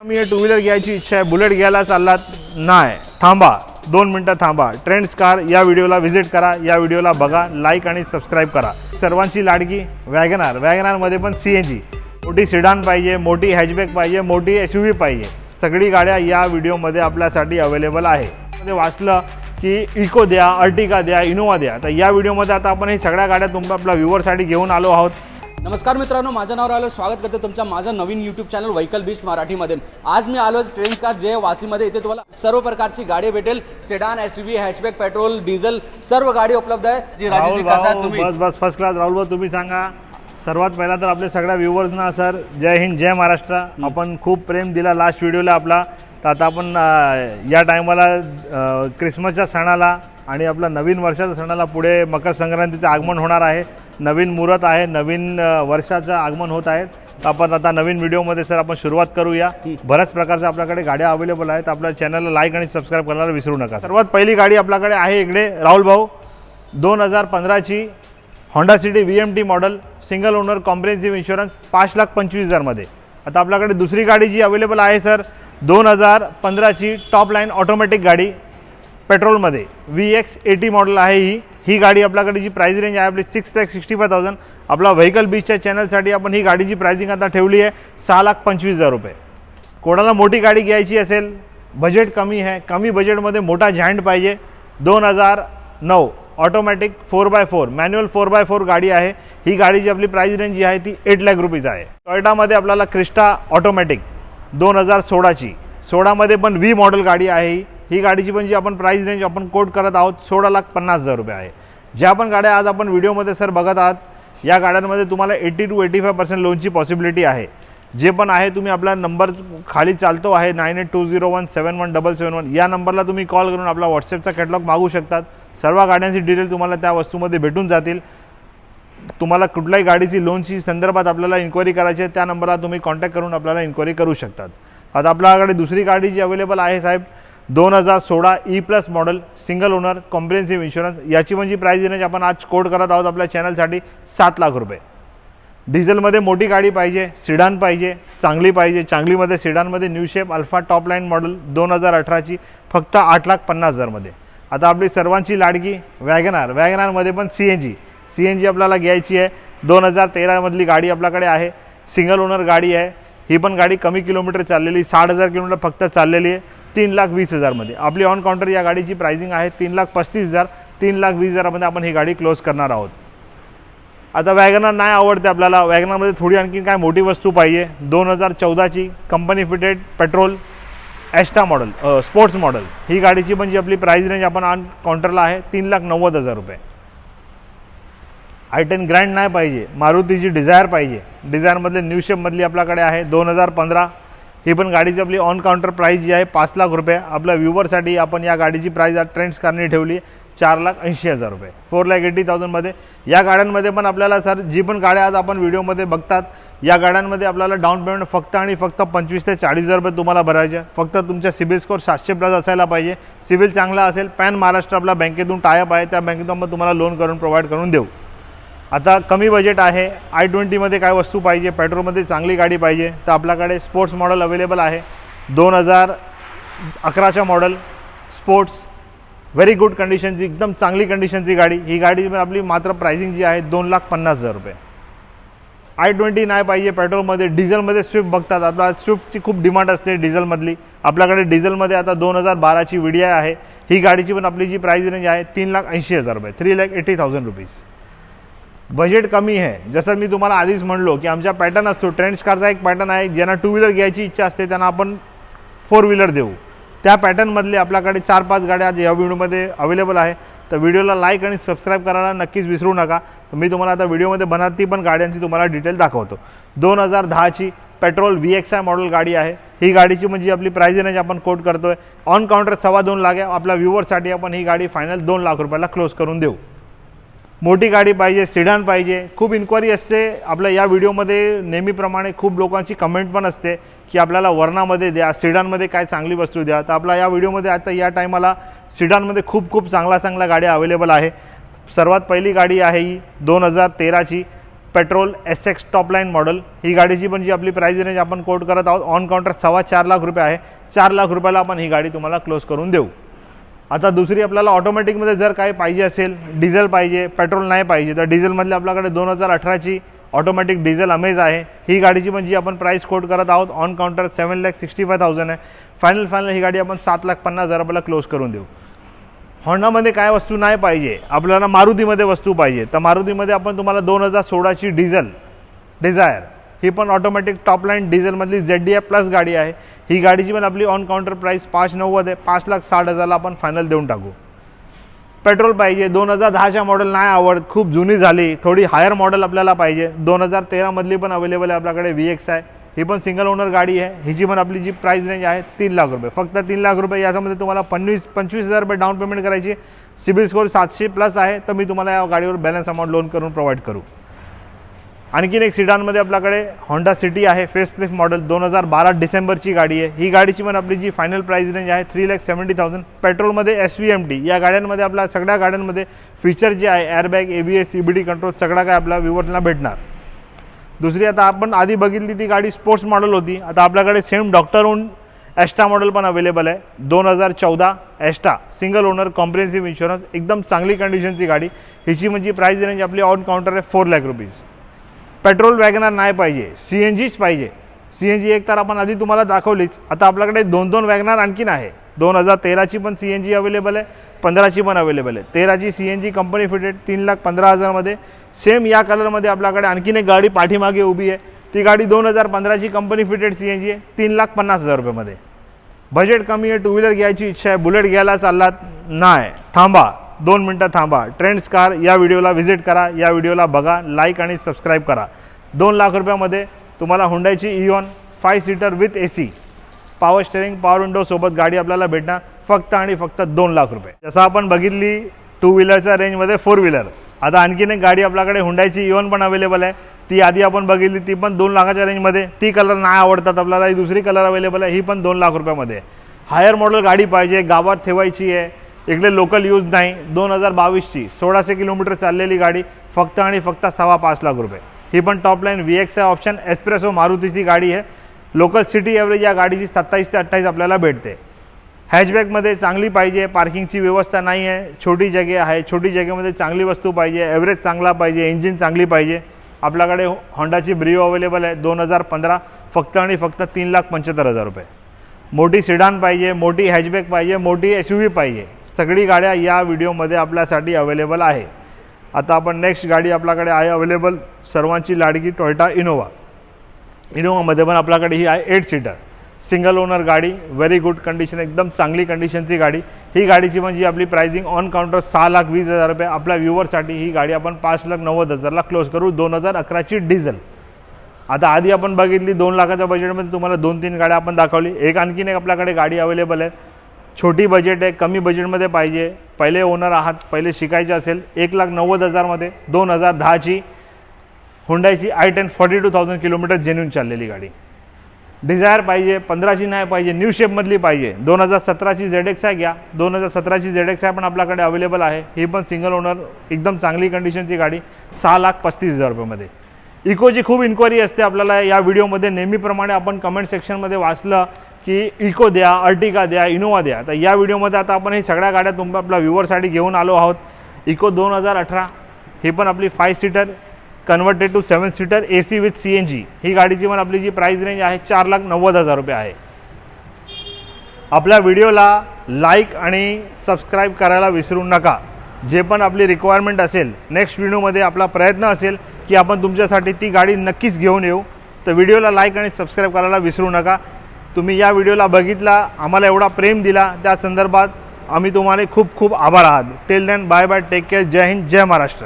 मी two wheeler घ्यायची इच्छा आहे, बुलेट घ्यायला चाललात नाही, थांबा 2 मिनटं थांबा. ट्रेंड्स कार या व्हिडिओला व्हिजिट करा, या व्हिडिओला बघा, लाईक आणि सबस्क्राईब करा. सर्वांची लाडकी वॅगनार. वॅगनारमध्ये पण CNG, मोठी सिडान पाहिजे, मोठी हॅचबॅक पाहिजे, मोठी SUV पाहिजे, सगळी गाड्या या व्हिडिओमध्ये आपल्यासाठी अवेलेबल आहे. मध्ये वाचलं की इको द्या, अर्टिगा द्या, इनोवा द्या. तर या व्हिडिओमध्ये आता आपण हे सगळ्या गाड्या आपल्या व्ह्यूअरसाठी घेऊन आलो आहोत. नमस्कार मित्रांनो, माझं नाव राहिलं, स्वागत करते तुमच्या माझं नवीन यूट्यूब चॅनल व्हेकल बीस्ट मराठीमध्ये. आज मी आलो ट्रेंड्स कार जे वासीमध्ये. इथे तुम्हाला सर्व प्रकारची गाडी भेटेल, sedan, SUV, hatchback, petrol, diesel सर्व गाडी उपलब्ध आहे. जी राजेश कसा तुम्ही? बस फर्स्ट क्लास. राहुल भाऊ तुम्ही सांगा. सर्वात पहिला तर आपल्या सगळ्या व्ह्यूअर्सना सर जय हिंद, जय महाराष्ट्र. आपण खूप प्रेम दिला लास्ट व्हिडिओला आपला. तर आता आपण या टायमाला क्रिसमसच्या सणाला आणि आपला नवीन वर्षाच्या सणाला पुढे मकर संक्रांतीचं आगमन होणार आहे. नवीन मुहूर्त आहे, नवीन वर्षाचं आगमन होत आहेत. तर आपण आता नवीन व्हिडिओमध्ये सर आपण सुरुवात करूया. बऱ्याच प्रकारच्या आपल्याकडे गाड्या अवेलेबल आहेत. आपल्या चॅनलला लाईक आणि सबस्क्राईब करायला विसरू नका. सर्वात पहिली गाडी आपल्याकडे आहे इकडे राहुल भाऊ, 2015ची Honda City VMT model, single owner, comprehensive insurance, 5,25,000मध्ये. आता आपल्याकडे दुसरी गाडी जी अवेलेबल आहे सर, 2015ची टॉप लाईन ऑटोमॅटिक गाडी पेट्रोलमध्ये VX80 मॉडेल आहे. ही गाडी आपल्याकडे जी प्राइस रेंज आहे आपली 6,65,000. आपला व्हेकल बीचच्या चॅनलसाठी आपण ही गाडीची प्राइसिंग आता ठेवली आहे 6,25,000 रुपये. कोणाला मोठी गाडी घ्यायची असेल, बजेट कमी आहे, कमी बजेटमध्ये मोठा जायंट पाहिजे, 2009 ऑटोमॅटिक 4x4 मॅन्युअल 4x4 गाडी आहे. ही गाडीची आपली प्राइस रेंज जी आहे ती 8 लाख रुपीज आहे. टोयोटामध्ये आपल्याला क्रिस्टा ऑटोमॅटिक 2016ची, 16मध्ये पण V मॉडेल गाडी आहे. ही गाडीची पण जी आपण प्राइस रेंज आपण कोट करत आहोत 16,50,000 रुपये आहे. ज्या पण गाड्या आज आपण व्हिडिओमध्ये सर बघत आहात, या गाड्यांमध्ये तुम्हाला 80 to 85% लोनची पॉसिबिलिटी आहे. जे पण आहे तुम्ही आपला नंबर खाली चालतो आहे 9820171771, या नंबरला तुम्ही कॉल करून आपला व्हॉट्सअपचा कॅटलॉग मागू शकतात. सर्व गाड्यांची डिटेल तुम्हाला त्या वस्तूमध्ये भेटून जातील. तुम्हाला कुठल्याही गाडीची लोनची संदर्भात आपल्याला इन्क्वायरी करायची आहे, त्या नंबरला तुम्ही कॉन्टॅक्ट करून आपल्याला इन्क्वायरी करू शकतात. आता आपल्याकडे दुसरी गाडी जी अवेलेबल आहे साहेब, 2016 E+ model, single owner, comprehensive insurance. याची म्हणजे प्राइस रेंज आपण आज कोट करत आहोत आपल्या चॅनलसाठी 7 लाख रुपये. डिझेलमध्ये मोठी गाडी पाहिजे, सिडान पाहिजे, चांगली पाहिजे. चांगलीमध्ये सिडानमध्ये new shape alpha top line model 2018ची फक्त 8,50,000मध्ये. आता आपली सर्वांची लाडकी वॅगनार. वॅगनारमध्ये पण CNG आपल्याला घ्यायची आहे. 2013मधली गाडी आपल्याकडे आहे, सिंगल ओनर गाडी आहे. ही पण गाडी कमी किलोमीटर चाललेली, 60,000 किलोमीटर फक्त चाललेली आहे, 3,20,000मध्ये. आपली ऑन काउंटर या गाडीची प्राइसिंग आहे 3,35,000. 3,20,000मध्ये आपण ही गाडी क्लोज करणार आहोत. आता वॅगनार नाही आवडते आपल्याला, वॅगनारमध्ये थोडी आणखी काय मोठी वस्तू पाहिजे. 2014ची company fitted petrol Asta model, sports model. ही गाडीची पण जी आपली प्राइस रेंज आपण ऑन काउंटरला आहे 3,90,000 रुपये. i10 ग्रँड नाही पाहिजे, मारुतीची डिझायर पाहिजे. डिझायरमधले न्यू शेपमधली आपल्याकडे आहे 2015. ही पण गाडीची आपली ऑन काउंटर प्राइस जी आहे 5 लाख रुपये. आपल्या व्ह्यूवरसाठी आपण या गाडीची प्राइस आज ट्रेंड्स कारने ठेवली 4,80,000 रुपये, 4,80,000मध्ये. या गाड्यांमध्ये पण आपल्याला सर जी पण गाड्या आज आपण व्हिडिओमध्ये बघतात, या गाड्यांमध्ये आपल्याला डाऊन पेमेंट फक्त आणि फक्त 25,000 ते 40,000 रुपये तुम्हाला भरायचे. फक्त तुमच्या सिबिल स्कोर 700+ असायला पाहिजे. सिबिल चांगला असेल, पॅन महाराष्ट्र आपल्या बँकेतून टायअप आहे, त्या बँकेतून आपण तुम्हाला लोन करून प्रोव्हाइड करून देऊ. आता कमी बजेट आहे, i20मध्ये काय वस्तू पाहिजे, पेट्रोलमध्ये चांगली गाडी पाहिजे, तर आपल्याकडे स्पोर्ट्स मॉडेल अवेलेबल आहे. 2011च्या मॉडेल स्पोर्ट्स, व्हेरी गुड कंडिशनची, एकदम चांगली कंडिशनची गाडी. ही गाडी पण आपली मात्र प्राइसिंग जी आहे 2,50,000 रुपये. i20 नाही पाहिजे पेट्रोलमध्ये. डिझेलमध्ये स्विफ्ट बघतात, आपला स्विफ्टची खूप डिमांड असते डिझेलमधली. आपल्याकडे डिझेलमध्ये आता 2012ची VDI आहे. ही गाडीची पण आपली जी प्राइस रेंज आहे 3,80,000 रुपये, 3,80,000 रुपीज. बजेट कमी आहे. जसं मी तुम्हाला आधीच म्हणलो की आमचा पॅटर्न असतो, ट्रेंड्स कारचा एक पॅटर्न आहे. ज्यांना 2 व्हीलर घ्यायची इच्छा असते त्यांना आपण 4 व्हीलर देऊ. त्या पॅटर्नमधले आपल्याकडे 4-5 गाड्या आज या व्हिडिओमध्ये अवेलेबल आहे. तर व्हिडिओला लाईक आणि सबस्क्राईब करायला नक्कीच विसरू नका. तर मी तुम्हाला आता व्हिडिओमध्ये बनाती पण गाड्यांची तुम्हाला डिटेल दाखवतो. 2010ची पेट्रोल VXI मॉडेल गाडी आहे. ही गाडीची म्हणजे आपली प्राइस रेंज आपण कोट करतोय ऑन काउंटर 2.25 लाख आहे. आपल्या व्ह्यूवरसाठी आपण ही गाडी फायनल 2 लाख रुपयाला क्लोज करून देऊ. मोठी गाडी पाहिजे, सिडान पाहिजे, खूप इन्क्वायरी असते आपल्या या व्हिडिओमध्ये. नेहमीप्रमाणे खूप लोकांची कमेंट पण असते की आपल्याला वर्णामध्ये द्या, सिडानमध्ये काय चांगली वस्तू द्या. तर आपल्या या व्हिडिओमध्ये आता या टायमाला सिडानमध्ये खूप चांगल्या गाड्या अवेलेबल आहे. सर्वात पहिली गाडी आहे ही 2013ची पेट्रोल SX टॉपलाईन मॉडेल. ही गाडीची पण जी आपली प्राइस रेंज आपण कोट करत आहोत ऑन काउंटर 4.25 लाख रुपये आहे. 4 लाख रुपयाला आपण ही गाडी तुम्हाला क्लोज करून देऊ. आता दुसरी आपल्याला ऑटोमॅटिकमध्ये जर काही पाहिजे असेल, डिझेल पाहिजे, पेट्रोल नाही पाहिजे, तर डिझेलमधली आपल्याकडे 2018ची ऑटोमॅटिक डिझेल अमेज आहे. ही गाडीची पण जी आपण प्राइस कोट करत आहोत ऑन काउंटर 7,65,000 आहे. फायनल ही गाडी आपण 7,50,000 रुपयाला क्लोज करून देऊ. होंडामध्ये काय वस्तू नाही पाहिजे, आपल्याला मारुतीमध्ये वस्तू पाहिजे, तर मारुतीमध्ये आपण तुम्हाला 2016ची डिझायर, ही पण ऑटोमॅटिक टॉपलाईन डिझेलमधली ZDI प्लस गाडी आहे. ही गाडीची पण आपली ऑन काउंटर प्राइस 5,90 आहे. 5,60,000ला आपण फायनल देऊन टाकू. पेट्रोल पाहिजे, 2010च्या मॉडेल नाही आवडत, खूप जुनी झाली, थोडी हायर मॉडेल आपल्याला पाहिजे. 2013मधली पण अवेलेबल आहे आपल्याकडे VX आहे. ही पण सिंगल ओनर गाडी आहे. हिची पण आपली जी प्राइस रेंज आहे 3 लाख रुपये, फक्त 3 लाख रुपये. याच्यामध्ये तुम्हाला 25,000 रुपये डाऊन पेमेंट करायची. सिबिल स्कोर 700+ आहे, तर मी तुम्हाला या गाडीवर बॅलन्स अमाऊंट लोन करून प्रोव्हाइड करू. आणखीन एक सिडानमध्ये आपल्याकडे होंडा सिटी आहे, फेसलिफ्ट मॉडेल, 2012 डिसेंबरची गाडी आहे. ही गाडीची पण आपली जी फायनल प्राइस रेंज आहे 3,70,000. पेट्रोलमध्ये SVMT. या गाड्यांमध्ये आपल्या सगळ्या गाड्यांमध्ये फीचर जे आहे एअरबॅग, ABS, CBD कंट्रोल सगळा काय आपल्या व्ह्यूअरला भेटणार. दुसरी आता आपण आधी बघितली ती गाडी स्पोर्ट्स मॉडेल होती. आता आपल्याकडे सेम डॉक्टरहून एस्टा मॉडेल पण अवेलेबल आहे. 2014 एस्टा सिंगल ओनर कॉम्प्रिहेन्सिव्ह इन्शुरन्स, एकदम चांगली कंडिशनची गाडी. हिची म्हणजे प्राइस रेंज आपली ऑन काउंटर आहे 4 लाख रुपीज. पेट्रोल वॅगनर नाही पाहिजे, CNGच पाहिजे. CNG एक तर आपण आधी तुम्हाला दाखवलीच. आता आपल्याकडे 2 वॅगनर आणखीन आहे. 2013ची पण CNG अवेलेबल आहे, 15ची पण अवेलेबल आहे. 13ची CNG कंपनी फिटेड 3,15,000मध्ये. सेम या कलरमध्ये आपल्याकडे आणखीन एक गाडी पाठीमागे उभी आहे. ती गाडी 2015ची कंपनी फिटेड CNG आहे, 3,50,000 रुपयेमध्ये. बजेट कमी आहे, 2 व्हीलर घ्यायची इच्छा आहे, बुलेट घ्यायला चाललात, नाही थांबा, 2 मिनटं थांबा. ट्रेंड्स कार या व्हिडिओला व्हिजिट करा, या व्हिडिओला बघा, लाईक आणि सबस्क्राईब करा. 2 लाख रुपयामध्ये तुम्हाला हुंडाईची Eon 5 seater with AC, power steering, power window सोबत गाडी आपल्याला भेटणार फक्त आणि फक्त 2 लाख रुपये. जसं आपण बघितली 2 व्हीलरच्या रेंजमध्ये 4 व्हीलर. आता आणखीन एक गाडी आपल्याकडे हुंडाईची इऑन पण अवेलेबल आहे. ती आधी आपण बघितली, ती पण 2 लाखाच्या रेंजमध्ये. ती कलर नाही आवडतात आपल्याला, ही दुसरी कलर अवेलेबल आहे. ही पण 2 लाख रुपयामध्ये. हायर मॉडेल गाडी पाहिजे, गावात ठेवायची आहे, इकडे लोकल यूज नाही. 2022ची 1600 किलोमीटर चाललेली गाडी फक्त आणि फक्त 5.25 लाख रुपये. ही पण टॉपलाईन VX आहे ऑप्शन. एस्प्रेसो मारुतीची गाडी आहे. लोकल सिटी ॲव्हरेज या गाडीची 27 ते 28 आपल्याला भेटते. हॅचबॅकमध्ये चांगली पाहिजे, पार्किंगची व्यवस्था नाही आहे, छोटी जागा आहे, छोटी जागेमध्ये चांगली वस्तू पाहिजे, ॲव्हरेज चांगला पाहिजे, इंजिन चांगली पाहिजे. आपल्याकडे होंडाची ब्रिओ अवेलेबल आहे 2015, फक्त आणि फक्त 3,75,000 रुपये. मोठी सिडान पाहिजे, मोठी हॅचबॅक पाहिजे, मोठी SUV पाहिजे, सगळी गाड्या या व्हिडिओमध्ये आपल्यासाठी अवेलेबल आहे. आता आपण नेक्स्ट गाडी आपल्याकडे आहे अवेलेबल, सर्वांची लाडकी टोयोटा इनोवा. इनोवामध्ये पण आपल्याकडे ही आहे 8 सीटर सिंगल ओनर गाडी, व्हेरी गुड कंडिशन, एकदम चांगली कंडिशनची गाडी. ही गाडीची म्हणजे आपली प्राइसिंग ऑन काउंटर 6,20,000 रुपये. आपल्या व्ह्यूवरसाठी ही गाडी आपण 5,90,000ला क्लोज करू. 2011ची डिझेल. आता आधी आपण बघितली 2 लाखाच्या बजेटमध्ये तुम्हाला 2-3 गाड्या आपण दाखवली. एक आणखीन एक आपल्याकडे गाडी अवेलेबल आहे. छोटी बजेट आहे, कमी बजेटमध्ये पाहिजे, पहिले ओनर आहात, पहिले शिकायचे असेल, 1,90,000मध्ये 2010ची हुंडाईची i10 42,000 किलोमीटर जेन्युइन चाललेली गाडी. डिझायर पाहिजे, 15ची नाही पाहिजे, न्यू शेपमधली पाहिजे. 2017ची ZXi घ्या, 2017ची ZXi पण आपल्याकडे अवेलेबल आहे. ही पण सिंगल ओनर एकदम चांगली कंडिशनची गाडी 6,35,000 रुपयामध्ये. इकोची खूप इन्क्वायरी असते आपल्याला या व्हिडिओमध्ये. नेहमीप्रमाणे आपण कमेंट सेक्शनमध्ये वाचलं की इको द्या, अर्टिगा द्या, इनोवा द्या. तर या व्हिडिओमध्ये आता आपण ही सगळ्या गाड्या आपल्या व्ह्यूवरसाठी घेऊन आलो आहोत. इको 2018, ही पण आपली 5 seater converted to 7 seater AC with CNG. ही गाडीची पण आपली जी प्राइस रेंज आहे 4,90,000 रुपये आहे. आपल्या व्हिडिओला लाईक आणि सबस्क्राईब करायला विसरू नका. जे पण आपली रिक्वायरमेंट असेल, नेक्स्ट व्हिडिओमध्ये आपला प्रयत्न असेल की आपण तुमच्यासाठी ती गाडी नक्कीच घेऊन येऊ. तर व्हिडिओला लाईक आणि सबस्क्राईब करायला विसरू नका. तुम्ही या व्हिडिओला बघितला, आम्हाला एवढा प्रेम दिला, त्या संदर्भात आम्ही तुम्हाला खूप खूप आभार आहात. Till then bye bye, take care, जय हिंद, जय महाराष्ट्र.